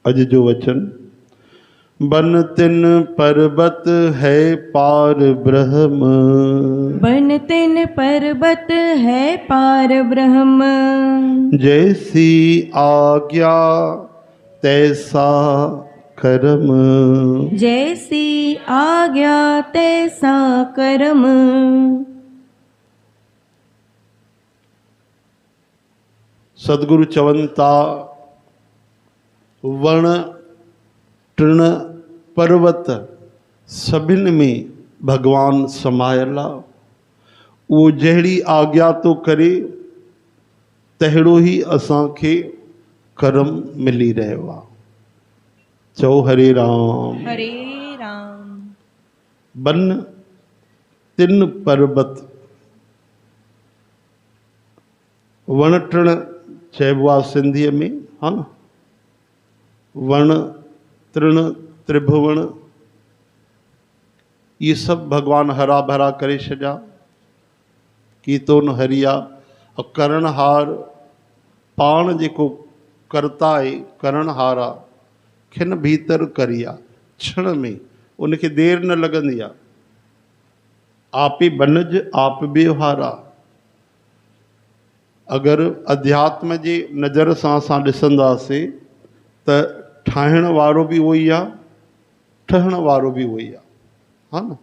अज जो वचन। बन तिन पर्वत है पार ब्रह्म, बन तिन पर्वत है पार ब्रह्म। जैसी आज्ञा तैसा कर्म, जैसी आज्ञा तैसा कर्म। सदगुरु चवंता वण तृण पर्वत सभिन में भगवान समायला। वो जहिड़ी आज्ञा तो करे तहिड़ो ही असांखे कर्म मिली रहियो आहे। चओ हरे राम। हरे राम। बन तिन पर्वत, वण टिण चइबो आहे सिंधीअ में, हा न। वण तृण त्रिभुवन ये सब भगवान हरा भरा करे छॾिया। कीतोन हरिया और करणहार पाण जेको करता है करणहार आहे खिन भीतर करिया क्षण में उनखे देर न लगंदी आहे। आप ही बनज आप व्यवहारा। अगर अध्यात्म जे नज़र सां असां ॾिसंदासीं त ठाहिण वारो बि उहो ई आहे, ठहण वारो बि उहो ई आहे, हा न।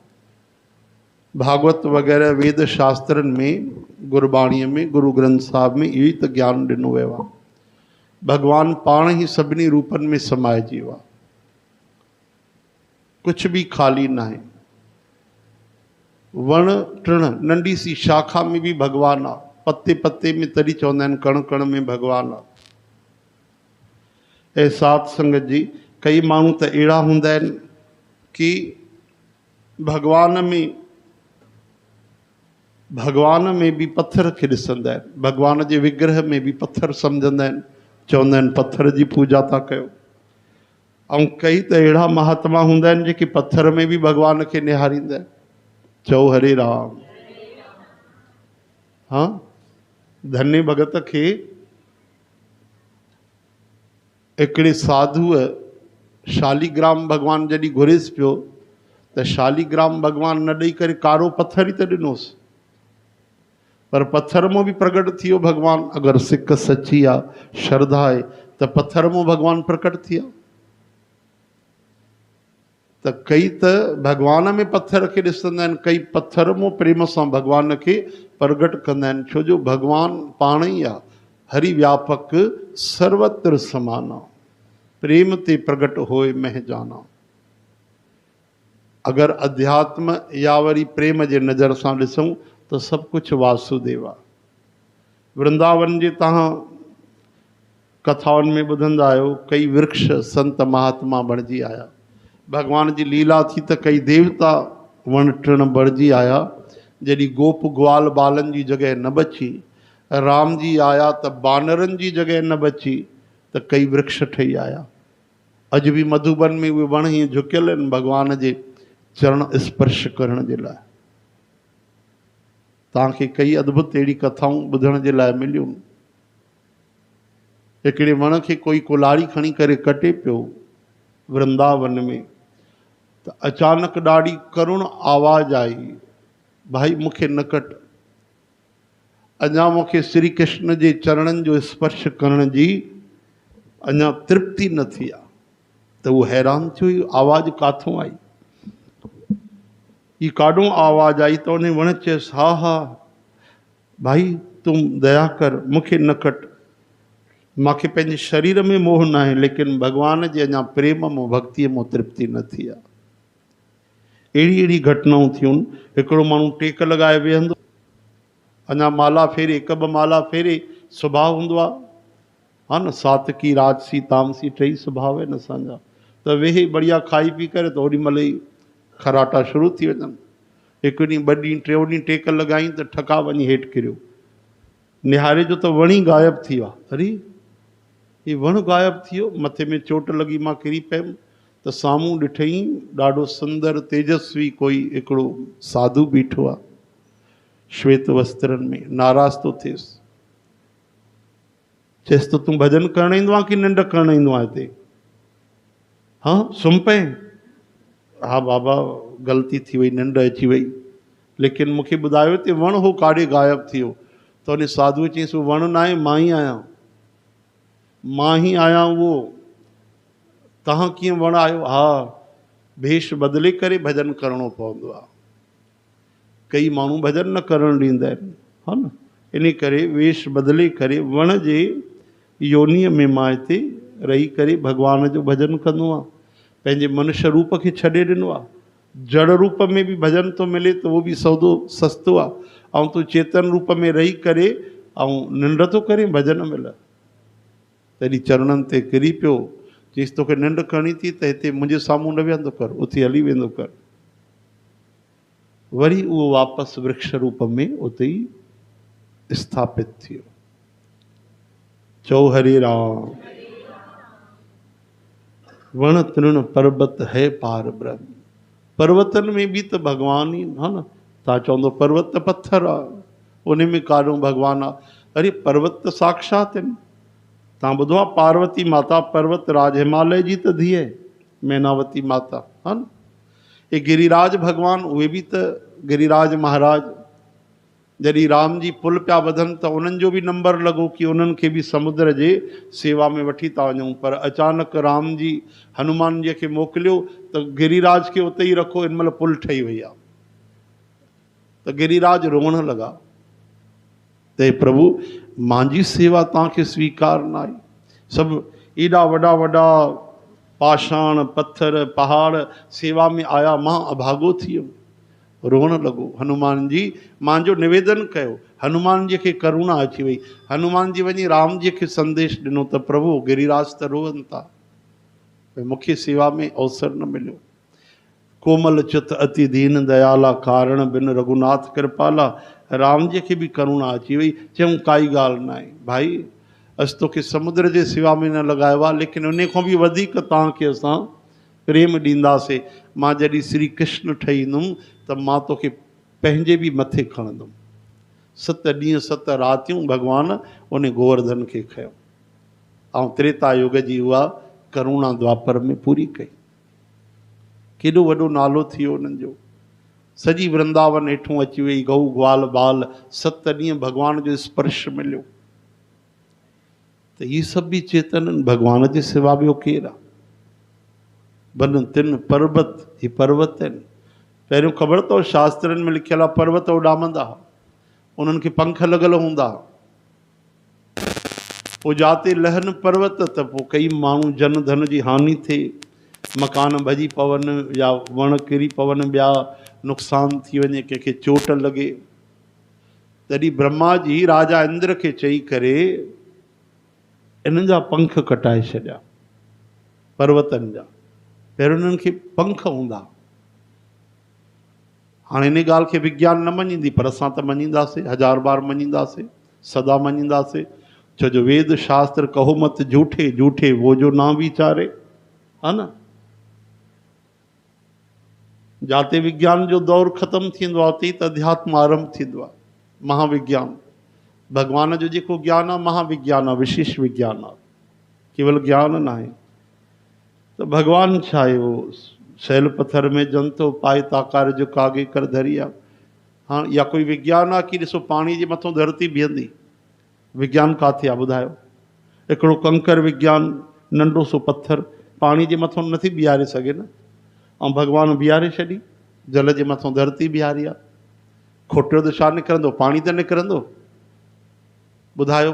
भागवत वग़ैरह वेद शास्त्रनि में, गुरबाणीअ में, गुरु ग्रंथ साहिब में इहो ई त ज्ञान ॾिनो वियो आहे। भगवान पाण ही सभिनी रूपनि में समाइजी वियो आहे, कुछ भी खाली ना है। वण टिण नंढी सी शाखा में भी भगवान आहे, पत्ते पत्ते में तॾहिं चवंदा आहिनि कण कण में भगवान आहे। ऐं साध संगत जी कई माण्हू त अहिड़ा हूंदा आहिनि कि भगवान में भी पत्थर खे ॾिसंदा आहिनि, भगवान जे विग्रह में भी पत्थर सम्झंदा आहिनि, चवंदा आहिनि पत्थर जी पूजा था कयो। ऐं कई त अहिड़ा महात्मा हूंदा आहिनि जेके पत्थर में भी भगवान खे निहारींदा आहिनि। चओ हरे राम। हाँ, धन्य भगत खे हिकिड़े साधुअ शालीग्राम भगवान जॾहिं घुरेसि पियो त शालीग्राम भगवान न ॾेई करे कारो पत्थर ई त ॾिनोसि, पर पत्थर मां भी प्रकट थी वियो भगवान। अगर सिक सची आहे, श्रद्धा आहे त पत्थर मां भगवान प्रकट थी विया। त कई त भगवान में पत्थर खे ॾिसंदा आहिनि, कई पत्थर मां प्रेम सां भगवान खे प्रगट कंदा आहिनि। छो जो भगवान पाण ई आहे हरि व्यापक सर्वत्र समाना, प्रेम ते प्रगट होए मह जाना। अगर अध्यात्म या वरी प्रेम जे नज़र सां ॾिसूं तो सब कुछ वासुदेव आहे। वृंदावन जे तव्हां कथाउनि में ॿुधंदा आहियो कई वृक्ष संत महात्मा बणिजी आया। भगवान जी लीला थी त कई देवता वण टिण बणिजी आया। जॾहिं गोप ग्वाल बालन जी जगह न बची, राम जी आया त बानरनि जी जगह न बची, त कई वृक्ष ठही आया। अॼु भी मधुबन में उहे वण हीअं झुकियल आहिनि भगवान जे चरण स्पर्श करण जे लाइ। तव्हांखे कई अद्भुत अहिड़ी कथाऊं ॿुधण जे लाइ मिलियूं। हिकिड़े वण खे कोई कुल्हाड़ी खणी करे कटे पियो वृंदावन में, त अचानक ॾाढी करुण आवाज़ आई, भाई मूंखे न कट, अञा मूंखे श्री कृष्ण जे चरणनि जो स्पर्श करण जी अञा तृप्ति न थी आहे। त उहो हैरान थियो, आवाज़ काथों आई, ये काॾों आवाज़ आई। तो उन्हें वण चयसि, हा हा भाई तुम दया कर, मूंखे न कट, मूंखे पंहिंजे शरीर में मोह न आहे, लेकिन भगवान जे अञा प्रेम में भक्ति में तृप्ति न थी आहे। अहिड़ी अहिड़ी घटनाऊं थियूं। हिकिड़ो माण्हू टेक लगाए वेहंदो, अञा माला फेरे, हिकु ॿ माला फेरे, सुभाउ हूंदो आहे, हा न, सातकी राजसी तामसी टई सुभाउ आहिनि असांजा। त वेहे बढ़िया खाई पी करे त ओॾी महिल ई खराटा शुरू थी वञनि। हिकु ॾींहुं ॿ ॾींहुं टे ॾींहुं टेक लॻाई त ठका वञी हेठि किरियो, निहारे जो त वण ई गायब थी वियो। अरे ही वण गायब थी वियो, मथे में चोट लॻी, मां किरी पियुमि। त साम्हूं ॾिठई ॾाढो सुंदर तेजस्वी कोई हिकिड़ो साधु बीठो आहे श्वेत वस्त्रनि में, नाराज़ थो थिएसि। चएसि त तूं भॼन करणु ईंदो आहे कि निंड करणु ईंदो आहे हिते? हाँ सुम्ह पए, हा बाबा ग़लती थी वई, निंड अची वई, लेकिन मूंखे ॿुधायो त वण हो काॾे गायब थी वियो। त उन साधुअ चयईंसि वण न आहे, मां ई आहियां, मां ही आहियां उहो। तव्हां कीअं वण आहियो? हा, भेष बदिले करे भॼन करणो पवंदो आहे। कई माण्हू भॼन न करणु ॾींदा आहिनि, हा न, इन करे वेश बदिले करे वण जे योनीअ में मां हिते रही करे भॻवान जो भॼन कंदो आहियां। पंहिंजे मनुष्य रूप खे छॾे ॾिनो आहे। जड़ रूप में भी भॼन तो मिले त उहो बि सौदो सस्तो आहे। ऐं तूं चेतन रूप में रही करे ऐं निंड थो करे भॼन मिल। तॾहिं चरणनि ते किरी पियो, चईसि तोखे निंड करणी थी त हिते मुंहिंजे साम्हूं न वेहंदो कर, उते हली वेंदो कर। वरी उहो वापसि वृक्ष रूप में उते ई स्थापित थियो। चओ हरे राम। वण तृण पर्वत है पार ब्रह्म। पर्वतन में भी तो भगवान ही है न। तव्हां चवंदो पर्वत त पत्थर आहे, उन में काॾो भगवान आहे। अरे पर्वत त साक्षात आहिनि। तव्हां ॿुधो आहे पार्वती माता पर्वत राज हिमालय जी त धीअ आहे, मैनावती माता, हा न। ये गिरिराज भगवान उहे भी त गिरिराज महाराज। जॾहिं राम जी पुल पिया वधनि त उन्हनि जो भी नंबर लॻो कि उन्हनि खे भी समुद्र जे सेवा में वठी था वञूं, पर अचानक राम जी हनुमान जी खे मोकिलियो त गिरिराज खे उते ई रखो, इन महिल पुल ठही वई आहे। त गिरिराज रोअण लॻा त प्रभु मुंहिंजी सेवा तव्हांखे स्वीकार न आई। सभु एॾा वॾा वॾा पाषाण पत्थर पहाड़ सेवा में आया, मां अभागो थी वियुमि। रोअण लॻो। हनुमान जी मुंहिंजो निवेदन कयो। हनुमान जी खे करुणा अची वई। हनुमान जी वञी राम जी खे संदेश ॾिनो त प्रभु गिरिराज त रोअनि था, मूंखे सेवा में अवसर न मिलियो। कोमल चित अति दीन दयाला कारण बिन रघुनाथ कृपाला। राम जी खे भी करुणा अची वई। चयूं काई ॻाल्हि न आहे भाई, अस तोखे समुद्र जे सेवा में न लॻायो आहे, लेकिन उन खां बि वधीक तव्हांखे असां प्रेम ॾींदासीं। मां जॾहिं श्री कृष्ण ठही ईंदुमि त मां तोखे पंहिंजे भी मथे खणंदुमि। 7 ॾींहं 7 रातियूं भगवान उन गोवर्धन खे खयो ऐं त्रेता युग जी उहा करुणा द्वापर में पूरी कई। केॾो वॾो नालो थी वियो उन्हनि जो। सॼी वृंदावन हेठों अची वई, गऊ ग्वाल बाल। 7 ॾींहं भगवान जो स्पर्श मिलियो। त इहे सभु भी चेतन भगवान जे सिवा ॿियो केरु आहे? बन तिन पर्वत, ही पर्वत आहिनि। पहिरियों ख़बर अथव शास्त्रनि में लिखियल आहे पर्वत उॾामंदा, उन्हनि खे पंख लॻल हूंदा। पोइ जाते लहनि पर्वत त पोइ कई माण्हू जन धन जी हानि थिए, मकान भॼी पवनि या वण किरी पवनि, ॿिया नुक़सान थी वञे, कंहिंखे चोट लॻे। तॾहिं ब्रह्मा जी राजा इंद्र खे चई करे इन्हनि जा पंख कटाए छॾिया, पर्वतनि जा। पहिरियों उन्हनि खे पंख हूंदा। हाणे इन ॻाल्हि खे विज्ञान न मञींदी, पर असां त मञींदासीं, 1000 बार मञींदासीं, सदा मञींदासीं। छो जो वेद शास्त्र कहो मत झूठे, झूठे वो जो ना विचारे, हा न। जाते विज्ञान जो दौर ख़त्म थींदो आहे उते ई त अध्यात्म आरंभ थींदो आहे। महाविज्ञान, भगवान जो जेको ज्ञान आहे महाविज्ञान आहे, विशेष विज्ञान आहे, केवल ज्ञान न आहे। त भगवान छा आहे? वो शैल पत्थर में जंतो पाए ताकार जो कागे कर धरिया। हाँ, या कोई विज्ञान आहे कि ॾिसो पाणी जे मथां धरती बीहंदी? विज्ञान काथे आहे ॿुधायो? हिकिड़ो कंकर विज्ञान, नंढो सो पत्थर पाणी जे मथां नथी बीहारे सघे न। ऐं भगवान बीहारे छॾी, जल जे मथां धरती बीहारी आहे। खोटियो त छा निकिरंदो? पाणी त निकिरंदो। ॿुधायो,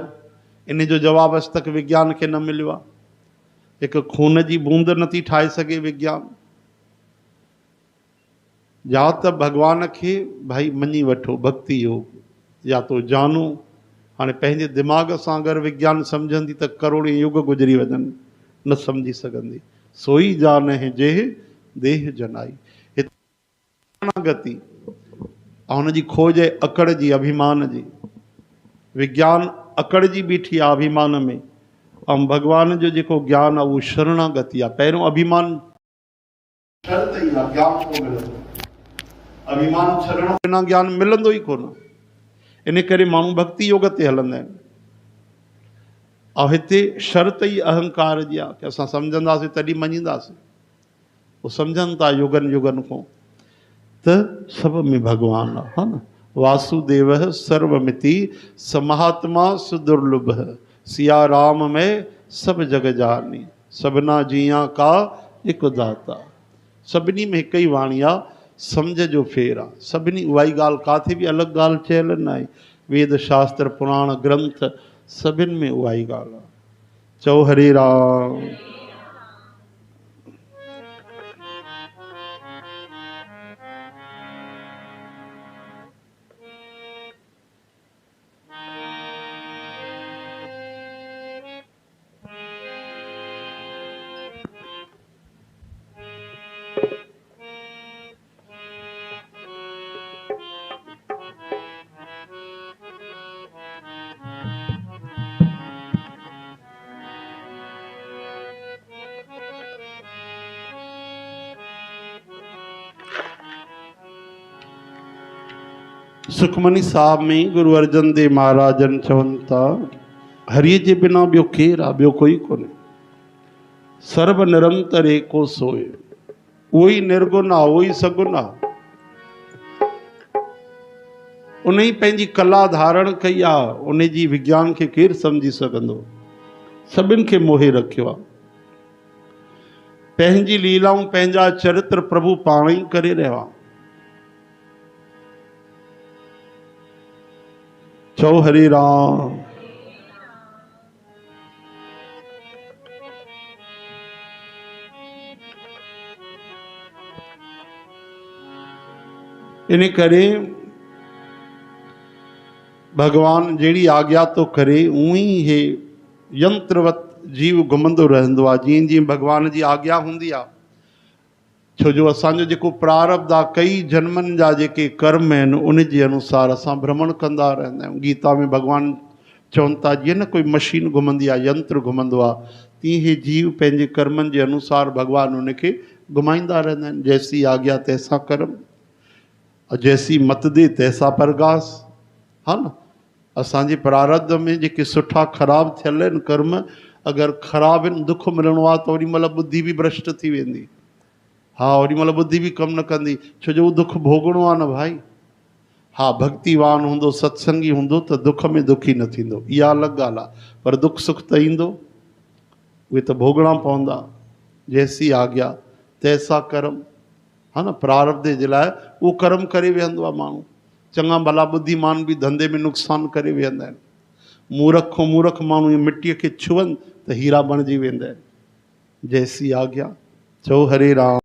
इन जो जवाबु अॼु तक विज्ञान खे न मिलियो आहे। हिकु खून जी बूंद नथी ठाहे सघे विज्ञान। या त भगवान खे भाई मञी वठो, भक्ति योग, या तो जानो। हाणे पंहिंजे दिमाग़ सां अगरि विज्ञान सम्झंदी त करोड़े युग गुज़री वञनि, न सम्झी सघंदी। सोई जान है जेह देह जनाई। हिते गति ऐं हुनजी खोज आहे अकड़ जी, अभिमान जी। विज्ञान अकड़ जी बीठी आहे अभिमान में, ऐं भगवान जो जेको ज्ञान आहे उहो शरणागति आहे। पहिरियों अभिमान शर्त ई आहे, ज्ञान को मिलंदो। अभिमान छॾण बिना ज्ञान मिलंदो ई कोन। इन करे माण्हू भक्ति योग ते हलंदा आहिनि। ऐं हिते शर्त ई अहंकार जी आहे कि असां सम्झंदासीं तॾहिं मञींदासीं। वो सम्झनि था युगनि युगनि खां त सभ में भगवान आहे, हा न। वासुदेव सर्वमिति समात्मा सुदुर्लभ, सिया राम में सब जग जानी, सभना जिया का एक दाता। सभिनी में हिकु ई वाणी आहे, सम्झ जो फेर आहे। सभिनी उहा ई ॻाल्हि, काथे बि अलॻि ॻाल्हि चयल न आहे। वेद शास्त्र पुराण ग्रंथ सभिनि में उहा ई ॻाल्हि आहे। चओ हरे राम। सुखमनी साहब में गुरु अर्जन देव महाराजन चवनि था, हरिय जे बिना ॿियो केरु आहे? ॿियो कोई कोन्हे। सर्व निरंतर एको सोए, उहो ई निर्गुण आहे, उहो ई सगुण आहे। उन ई पंहिंजी कला धारण कई आहे, उन जी विज्ञान खे केरु सम्झी सघंदो? सभिनि खे मोहे रखियो आहे। पंहिंजी लीलाऊं पंहिंजा चरित्र प्रभु पाण ई करे रहियो आहे। चओ हरे राम। इन करे भगवान जहिड़ी आज्ञा तो करे, उई हे यंत्रवत जीव घुमंदो रहंदो आहे, जीअं जीअं भगवान जी आज्ञा हूंदी आहे। छो जो असांजो जेको प्रारब्ध आहे, कई जन्मनि जा जेके कर्म आहिनि, उन जे अनुसार असां भ्रमण कंदा रहंदा आहियूं। गीता में भगवान चवनि था, जीअं न कोई मशीन घुमंदी आहे, यंत्र घुमंदो आहे, तीअं हे जीव पंहिंजे कर्मनि जे अनुसार भगवान उनखे घुमाईंदा रहंदा आहिनि। जैसी आज्ञा तैसा कर्म, जैसी मत दे तैसा परगास, हा न। असांजे प्रारब्ध में जेके सुठा ख़राब थियल आहिनि कर्म, अगरि ख़राब आहिनि, दुख मिलणो आहे, त ओॾी महिल बुद्धि बि भ्रष्ट थी वेंदी। हा, ओॾी महिल बुद्धि बि कमु न कंदी, छो जो उहो दुख भोगणो आहे न भाई। हा, भक्तिवान हूंदो, सत्संगी हूंदो, त दुख में दुखी न थींदो, इहा अलॻि ॻाल्हि आहे। पर दुख सुख त ईंदो, उहे त भोगणा पवंदा। जैसी आज्ञा तैसा कर्म, हा न। प्रारब्ध जे लाइ उहो कर्म करे वेहंदो आहे माण्हू। चङा भला बुद्धिमान बि धंधे में नुक़सानु करे वेहंदा आहिनि। मूर्ख खां मूर्ख माण्हू मिटीअ खे छुअनि त हीरा बणिजी वेंदा आहिनि। जैसी आज्ञा। चओ हरे राम।